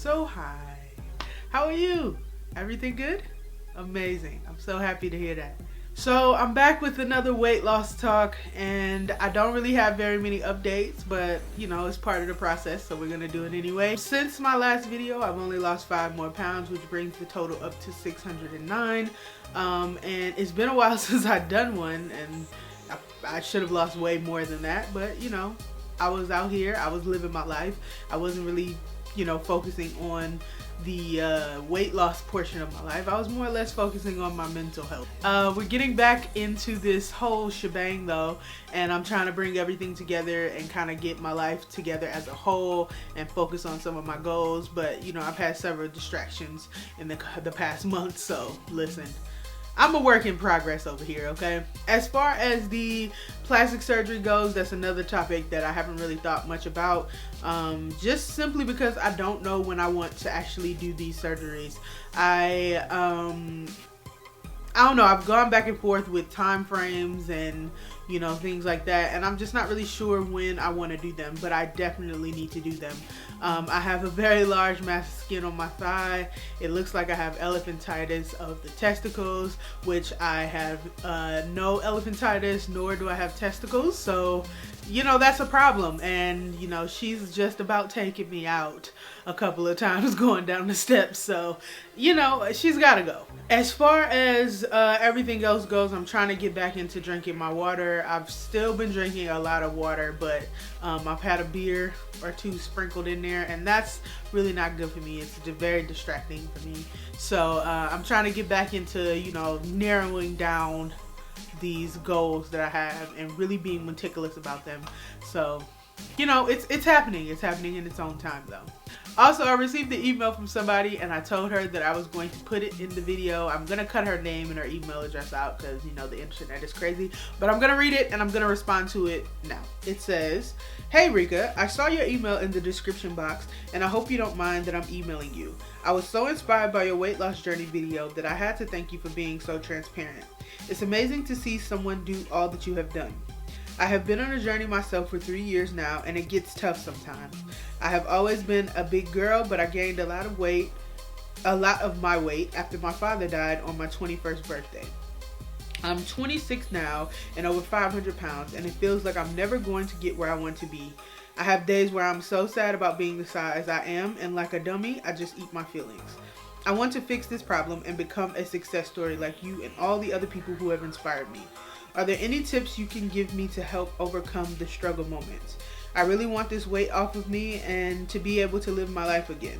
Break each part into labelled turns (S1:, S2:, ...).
S1: So hi, how are you? Everything good? Amazing. I'm so happy to hear that. So I'm back with another weight loss talk, and I don't really have very many updates, but you know, it's part of the process, so we're gonna do it anyway. Since my last video, I've only lost 5 more pounds, which brings the total up to 609. And it's been a while since I've done one, and I should have lost way more than that, but you know, I was out here, I was living my life. I wasn't really, you know, focusing on the weight loss portion of my life. I was more or less focusing on my mental health. We're getting back into this whole shebang though, and I'm trying to bring everything together and kind of get my life together as a whole and focus on some of my goals. But you know, I've had several distractions in the past month, so listen, I'm a work in progress over here, okay? As far as the plastic surgery goes, that's another topic that I haven't really thought much about, just simply because I don't know when I want to actually do these surgeries. I don't know, I've gone back and forth with time frames and, you know, things like that, and I'm just not really sure when I want to do them, but I definitely need to do them. I have a very large mass of skin on my thigh. It looks like I have elephantitis of the testicles, which I have no elephantitis, nor do I have testicles, so you know, that's a problem. And you know, she's just about taking me out a couple of times going down the steps, so you know, she's gotta go. As far as everything else goes, I'm trying to get back into drinking my water. I've still been drinking a lot of water, but I've had a beer or two sprinkled in there, and that's really not good for me. It's very distracting for me. So I'm trying to get back into, you know, narrowing down these goals that I have and really being meticulous about them. So you know, it's happening. It's happening in its own time though. Also, I received the email from somebody, and I told her that I was going to put it in the video. I'm going to cut her name and her email address out because, you know, the internet is crazy. But I'm going to read it, and I'm going to respond to it now. It says, "Hey Rika, I saw your email in the description box, and I hope you don't mind that I'm emailing you. I was so inspired by your weight loss journey video that I had to thank you for being so transparent. It's amazing to see someone do all that you have done. I have been on a journey myself for 3 years now, and it gets tough sometimes. I have always been a big girl, but I gained a lot of my weight after my father died on my 21st birthday. I'm 26 now and over 500 pounds, and it feels like I'm never going to get where I want to be. I have days where I'm so sad about being the size I am, and like a dummy, I just eat my feelings. I want to fix this problem and become a success story like you and all the other people who have inspired me. Are there any tips you can give me to help overcome the struggle moments? I really want this weight off of me and to be able to live my life again.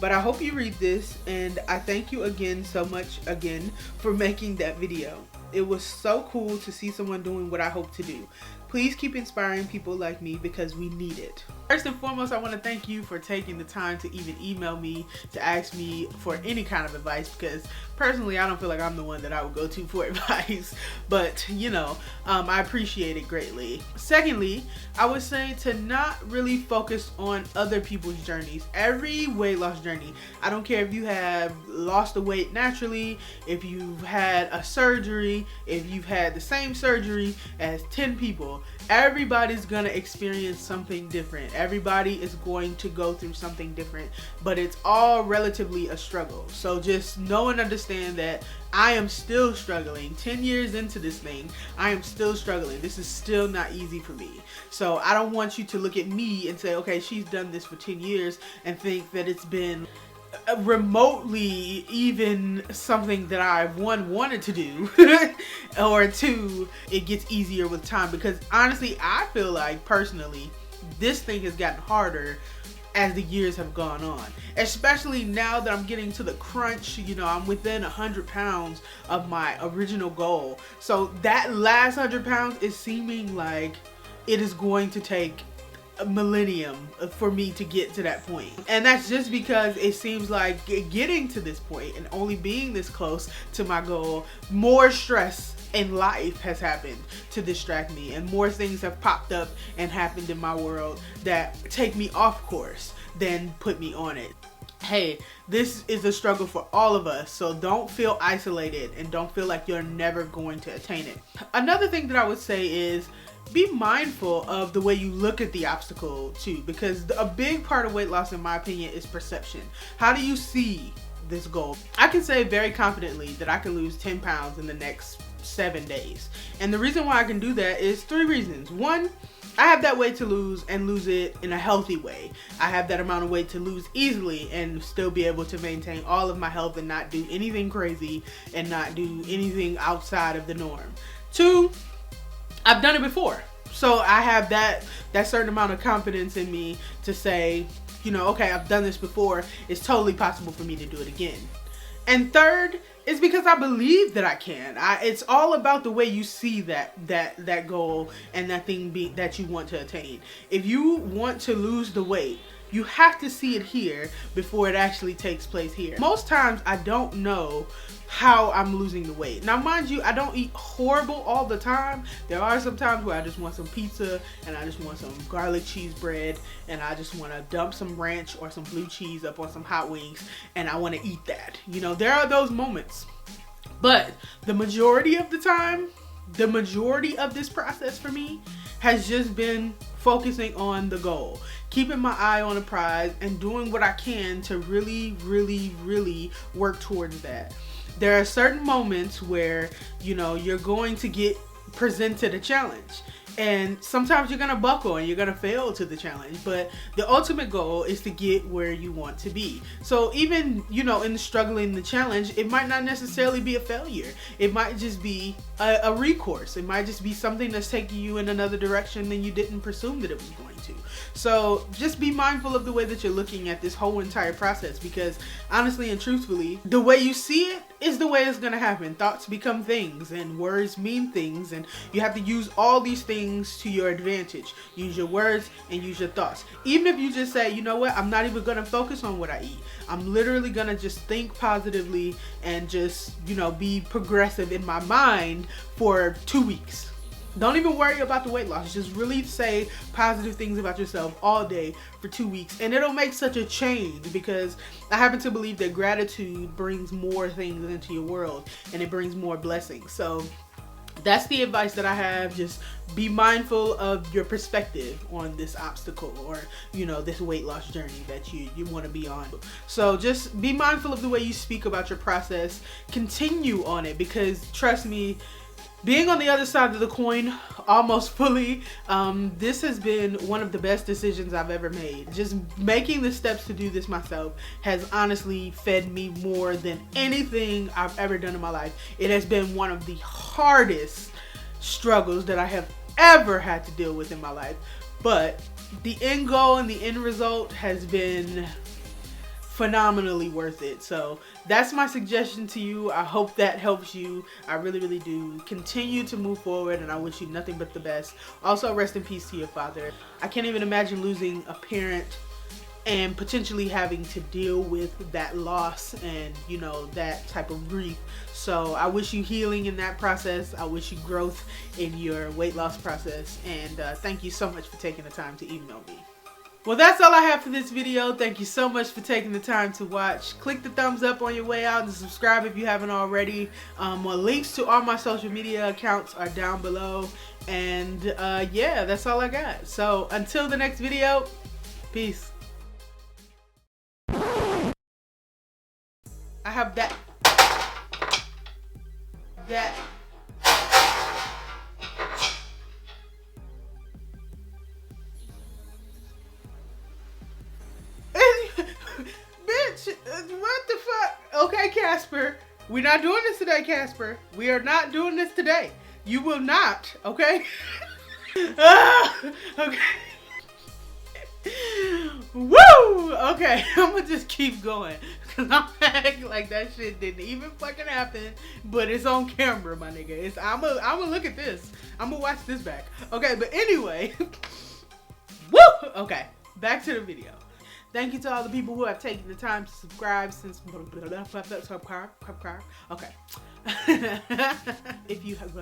S1: But I hope you read this, and I thank you again so much again for making that video. It was so cool to see someone doing what I hope to do. Please keep inspiring people like me because we need it." First and foremost, I want to thank you for taking the time to even email me to ask me for any kind of advice, because personally I don't feel like I'm the one that I would go to for advice, but you know, I appreciate it greatly. Secondly, I would say to not really focus on other people's journeys. Every weight loss journey, I don't care if you have lost the weight naturally, if you've had a surgery, if you've had the same surgery as 10 people, everybody's gonna experience something different. Everybody is going to go through something different, but it's all relatively a struggle. So just know and understand that I am still struggling. 10 years into this thing, I am still struggling. This is still not easy for me. So I don't want you to look at me and say, okay, she's done this for 10 years and think that it's been remotely even something that I've wanted to do or two, it gets easier with time, because honestly I feel like personally this thing has gotten harder as the years have gone on, especially now that I'm getting to the crunch. You know, I'm within 100 pounds of my original goal, so that last 100 pounds is seeming like it is going to take a millennium for me to get to that point. And that's just because it seems like getting to this point and only being this close to my goal, more stress in life has happened to distract me, and more things have popped up and happened in my world that take me off course than put me on it. Hey, this is a struggle for all of us, so don't feel isolated and don't feel like you're never going to attain it. Another thing that I would say is be mindful of the way you look at the obstacle too, because a big part of weight loss, in my opinion, is perception. How do you see this goal? I can say very confidently that I can lose 10 pounds in the next 7 days. And the reason why I can do that is 3 reasons. One, I have that weight to lose and lose it in a healthy way. I have that amount of weight to lose easily and still be able to maintain all of my health and not do anything crazy and not do anything outside of the norm. 2, I've done it before. So I have that certain amount of confidence in me to say, you know, okay, I've done this before. It's totally possible for me to do it again. And 3rd is because I believe that I can. It's all about the way you see that goal and that thing that you want to attain. If you want to lose the weight, you have to see it here before it actually takes place here. Most times I don't know how I'm losing the weight. Now mind you, I don't eat horrible all the time. There are some times where I just want some pizza and I just want some garlic cheese bread and I just want to dump some ranch or some blue cheese up on some hot wings and I want to eat that. You know, there are those moments. But the majority of the time, the majority of this process for me has just been focusing on the goal, keeping my eye on the prize and doing what I can to really, really, really work towards that. There are certain moments where, you know, you're going to get presented a challenge. And sometimes you're going to buckle and you're going to fail to the challenge. But the ultimate goal is to get where you want to be. So even, you know, in struggling the challenge, it might not necessarily be a failure. It might just be a recourse. It might just be something that's taking you in another direction than you didn't presume that it was going to. So just be mindful of the way that you're looking at this whole entire process, because honestly and truthfully, the way you see it is the way it's going to happen. Thoughts become things and words mean things, and you have to use all these things to your advantage. Use your words and use your thoughts. Even if you just say, you know what, I'm not even going to focus on what I eat. I'm literally going to just think positively and just, you know, be progressive in my mind for 2 weeks. Don't even worry about the weight loss. Just really say positive things about yourself all day for 2 weeks. And it'll make such a change, because I happen to believe that gratitude brings more things into your world and it brings more blessings. So that's the advice that I have. Just be mindful of your perspective on this obstacle, or, you know, this weight loss journey that you want to be on. So just be mindful of the way you speak about your process. Continue on it, because trust me, being on the other side of the coin almost fully, this has been one of the best decisions I've ever made. Just making the steps to do this myself has honestly fed me more than anything I've ever done in my life. It has been one of the hardest struggles that I have ever had to deal with in my life. But the end goal and the end result has been phenomenally worth it. So that's my suggestion to you. I hope that helps you. I really, really do. Continue to move forward, and I wish you nothing but the best. Also, rest in peace to your father. I can't even imagine losing a parent and potentially having to deal with that loss and, you know, that type of grief. So I wish you healing in that process. I wish you growth in your weight loss process. And thank you so much for taking the time to email me. Well, that's all I have for this video. Thank you so much for taking the time to watch. Click the thumbs up on your way out and subscribe if you haven't already. My links to all my social media accounts are down below. And yeah, that's all I got. So until the next video, peace. I have that. What the fuck? Okay, Casper. We're not doing this today, Casper. We are not doing this today. You will not, okay? Okay. Woo! Okay, I'm gonna just keep going, because I'm acting like that shit didn't even fucking happen, but it's on camera, my nigga. I'm gonna look at this. I'm gonna watch this back. Okay, but anyway. Woo! Okay, back to the video. Thank you to all the people who have taken the time to subscribe since. Okay. If you have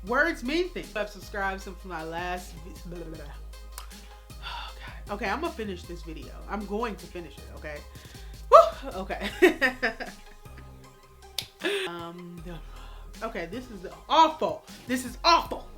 S1: words mean things. I've subscribed since my last. Okay, I'm gonna finish this video. I'm going to finish it. Okay. Woo! Okay. Okay, this is awful. This is awful.